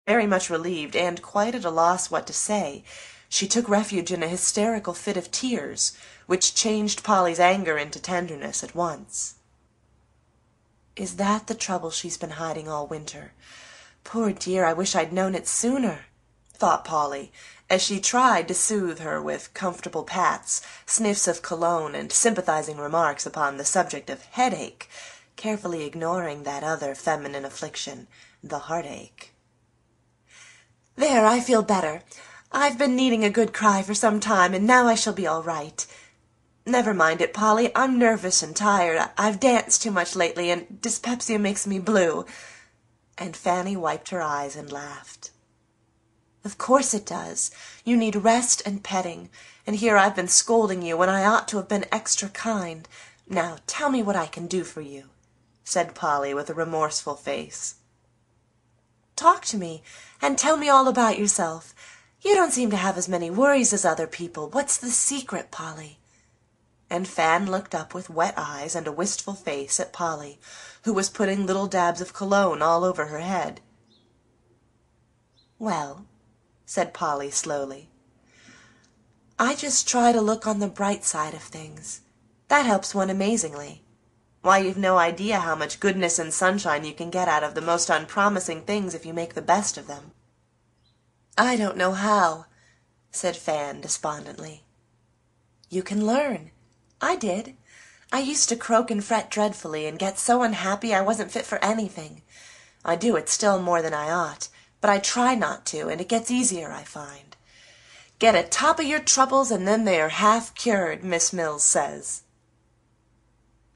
Very much relieved, and quite at a loss what to say, she took refuge in a hysterical fit of tears, which changed Polly's anger into tenderness at once. "Is that the trouble she's been hiding all winter? Poor dear, I wish I'd known it sooner," thought Polly, as she tried to soothe her with comfortable pats, sniffs of cologne, and sympathizing remarks upon the subject of headache, carefully ignoring that other feminine affliction, the heartache. "There, I feel better. I've been needing a good cry for some time, and now I shall be all right. Never mind it, Polly. I'm nervous and tired. I've danced too much lately, and dyspepsia makes me blue." And Fanny wiped her eyes and laughed. "Of course it does. You need rest and petting, and here I've been scolding you when I ought to have been extra kind. Now tell me what I can do for you," said Polly with a remorseful face. "Talk to me, and tell me all about yourself. You don't seem to have as many worries as other people. What's the secret, Polly?" And Fan looked up with wet eyes and a wistful face at Polly, who was putting little dabs of cologne all over her head. "Well," said Polly slowly, "I just try to look on the bright side of things. That helps one amazingly. Why, you've no idea how much goodness and sunshine you can get out of the most unpromising things if you make the best of them." "I don't know how," said Fan despondently. "You can learn. I did. I used to croak and fret dreadfully, and get so unhappy I wasn't fit for anything. I do it still more than I ought, but I try not to, and it gets easier, I find. Get atop of your troubles, and then they are half cured, Miss Mills says."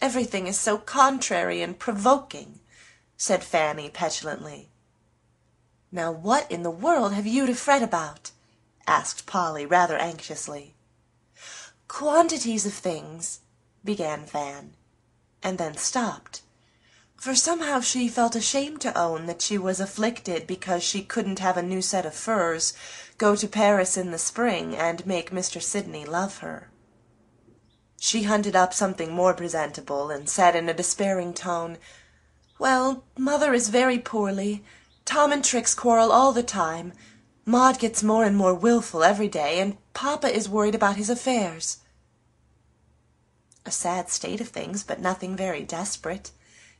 "Everything is so contrary and provoking," said Fanny petulantly. "Now what in the world have you to fret about?" asked Polly rather anxiously. "Quantities of things," began Fan, and then stopped, for somehow she felt ashamed to own that she was afflicted because she couldn't have a new set of furs, go to Paris in the spring, and make Mr. Sidney love her. She hunted up something more presentable, and said in a despairing tone, "Well, Mother is very poorly. Tom and Trix quarrel all the time. Maud gets more and more wilful every day, and Papa is worried about his affairs." "A sad state of things, but nothing very desperate.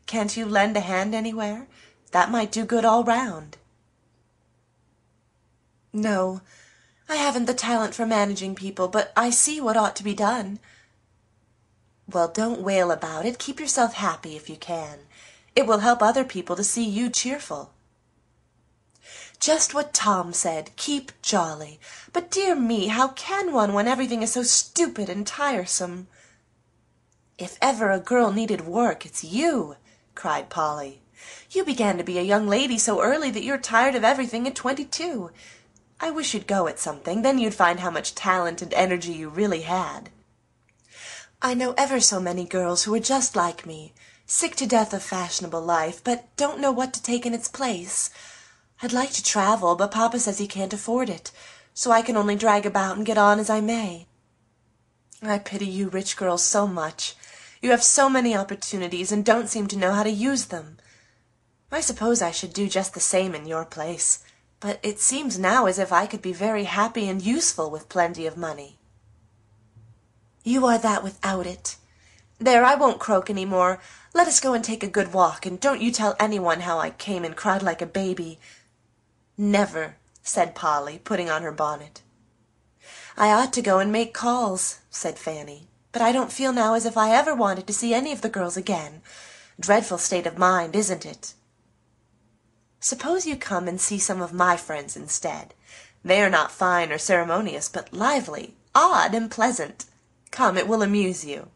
Can't you lend a hand anywhere? That might do good all round." "No, I haven't the talent for managing people, but I see what ought to be done." "Well, don't wail about it. Keep yourself happy if you can. It will help other people to see you cheerful." "Just what Tom said, keep jolly. But dear me, how can one when everything is so stupid and tiresome?" "If ever a girl needed work, it's you," cried Polly. "You began to be a young lady so early that you're tired of everything at 22. I wish you'd go at something, then you'd find how much talent and energy you really had. I know ever so many girls who are just like me, sick to death of fashionable life, but don't know what to take in its place. I'd like to travel, but Papa says he can't afford it, so I can only drag about and get on as I may. I pity you rich girls so much. You have so many opportunities and don't seem to know how to use them. I suppose I should do just the same in your place, but it seems now as if I could be very happy and useful with plenty of money." "You are that without it. There, I won't croak any more. Let us go and take a good walk, and don't you tell anyone how I came and cried like a baby." "Never," said Polly, putting on her bonnet. "I ought to go and make calls," said Fanny, "but I don't feel now as if I ever wanted to see any of the girls again. Dreadful state of mind, isn't it?" "Suppose you come and see some of my friends instead. They are not fine or ceremonious, but lively, odd, and pleasant. Come, it will amuse you."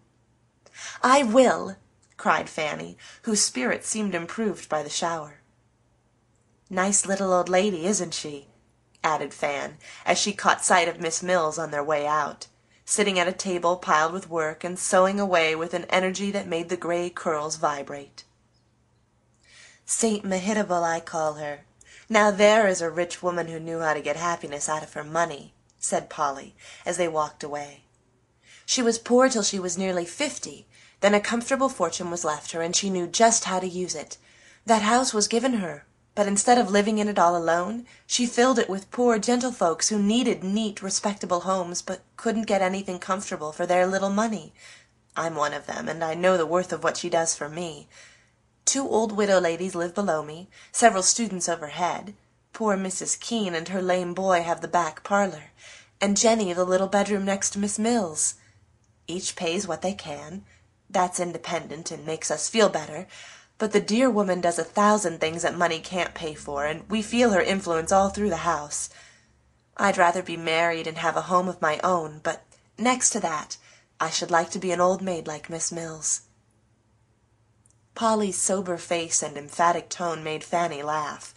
"I will," cried Fanny, whose spirits seemed improved by the shower. "Nice little old lady, isn't she?" added Fan, as she caught sight of Miss Mills on their way out, sitting at a table piled with work and sewing away with an energy that made the gray curls vibrate. "Saint Mehitable, I call her. Now there is a rich woman who knew how to get happiness out of her money," said Polly, as they walked away. "She was poor till she was nearly 50, then a comfortable fortune was left her, and she knew just how to use it. That house was given her. But instead of living in it all alone, she filled it with poor gentlefolks who needed neat, respectable homes, but couldn't get anything comfortable for their little money. I'm one of them, and I know the worth of what she does for me. 2 old widow ladies live below me, several students overhead. Poor Mrs. Keene and her lame boy have the back parlor, and Jenny the little bedroom next to Miss Mills. Each pays what they can. That's independent and makes us feel better. But the dear woman does 1,000 things that money can't pay for, and we feel her influence all through the house. I'd rather be married and have a home of my own, but next to that, I should like to be an old maid like Miss Mills." Polly's sober face and emphatic tone made Fanny laugh,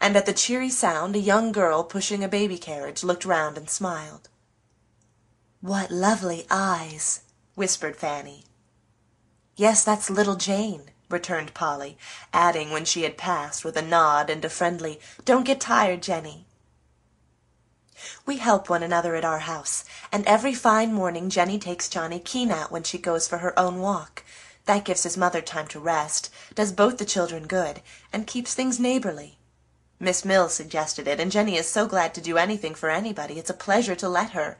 and at the cheery sound a young girl pushing a baby carriage looked round and smiled. "What lovely eyes!" whispered Fanny. "Yes, that's little Jane," returned Polly, adding when she had passed, with a nod and a friendly, "Don't get tired, Jenny." We help one another at our house, and every fine morning Jenny takes Johnny Keene out when she goes for her own walk. That gives his mother time to rest, does both the children good, and keeps things neighborly. Miss Mills suggested it, and Jenny is so glad to do anything for anybody, it's a pleasure to let her.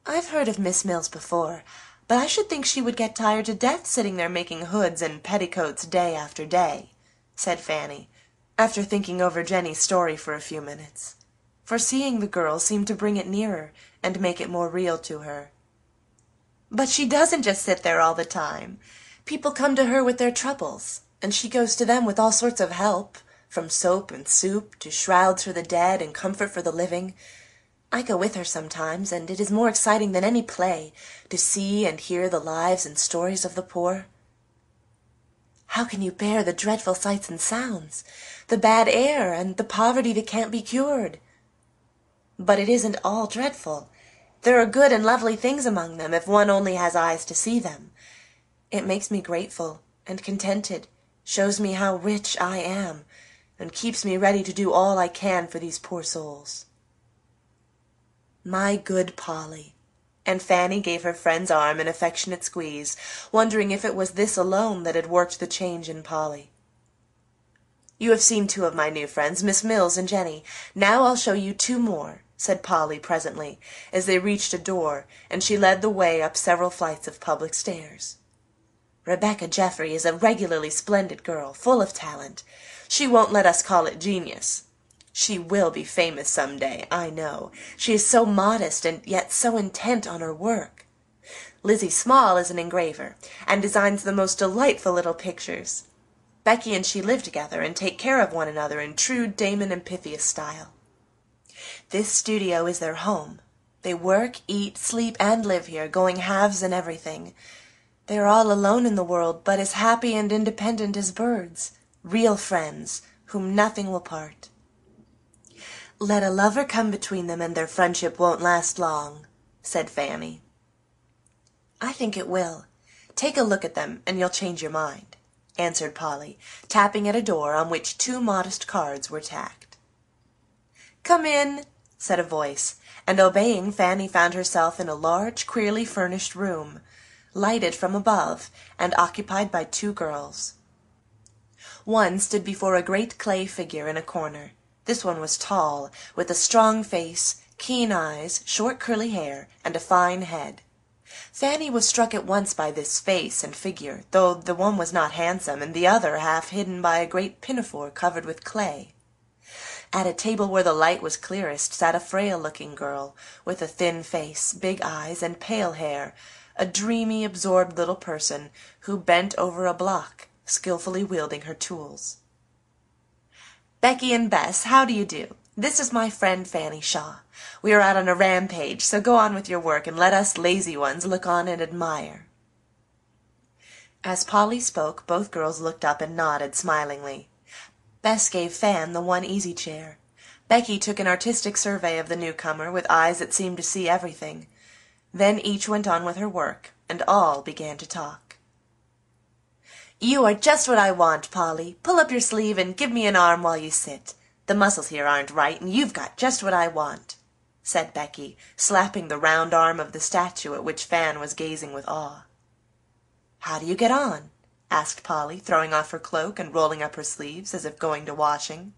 "I've heard of Miss Mills before, but I should think she would get tired to death sitting there making hoods and petticoats day after day," said Fanny, after thinking over Jenny's story for a few minutes, for seeing the girl seemed to bring it nearer and make it more real to her. "But she doesn't just sit there all the time. People come to her with their troubles, and she goes to them with all sorts of help, from soap and soup to shrouds for the dead and comfort for the living. I go with her sometimes, and it is more exciting than any play to see and hear the lives and stories of the poor." "How can you bear the dreadful sights and sounds, the bad air, and the poverty that can't be cured?" "But it isn't all dreadful. There are good and lovely things among them, if one only has eyes to see them. It makes me grateful and contented, shows me how rich I am, and keeps me ready to do all I can for these poor souls." "My good Polly," and Fanny gave her friend's arm an affectionate squeeze, wondering if it was this alone that had worked the change in Polly. "You have seen 2 of my new friends, Miss Mills and Jenny. Now I'll show you 2 more," said Polly presently, as they reached a door, and she led the way up several flights of public stairs. "Rebecca Jeffrey is a regularly splendid girl, full of talent. She won't let us call it genius. She will be famous some day, I know. She is so modest and yet so intent on her work. Lizzie Small is an engraver, and designs the most delightful little pictures. Becky and she live together and take care of one another in true Damon and Pythias style. This studio is their home. They work, eat, sleep, and live here, going halves in everything. They are all alone in the world, but as happy and independent as birds, real friends, whom nothing will part. Let a lover come between them, and their friendship won't last long," said Fanny. "I think it will. Take a look at them, and you'll change your mind," answered Polly, tapping at a door on which 2 modest cards were tacked. "Come in," said a voice, and obeying, Fanny found herself in a large, queerly furnished room, lighted from above, and occupied by 2 girls. One stood before a great clay figure in a corner. This one was tall, with a strong face, keen eyes, short curly hair, and a fine head. Fanny was struck at once by this face and figure, though the one was not handsome, and the other half hidden by a great pinafore covered with clay. At a table where the light was clearest sat a frail-looking girl, with a thin face, big eyes, and pale hair, a dreamy, absorbed little person, who bent over a block, skillfully wielding her tools. "Becky and Bess, how do you do? This is my friend Fanny Shaw. We are out on a rampage, so go on with your work and let us lazy ones look on and admire." As Polly spoke, both girls looked up and nodded smilingly. Bess gave Fan the one easy chair. Becky took an artistic survey of the newcomer with eyes that seemed to see everything. Then each went on with her work, and all began to talk. "You are just what I want, Polly. Pull up your sleeve and give me an arm while you sit. The muscles here aren't right, and you've got just what I want," said Becky, slapping the round arm of the statue at which Fan was gazing with awe. "How do you get on?" asked Polly, throwing off her cloak and rolling up her sleeves as if going to washing.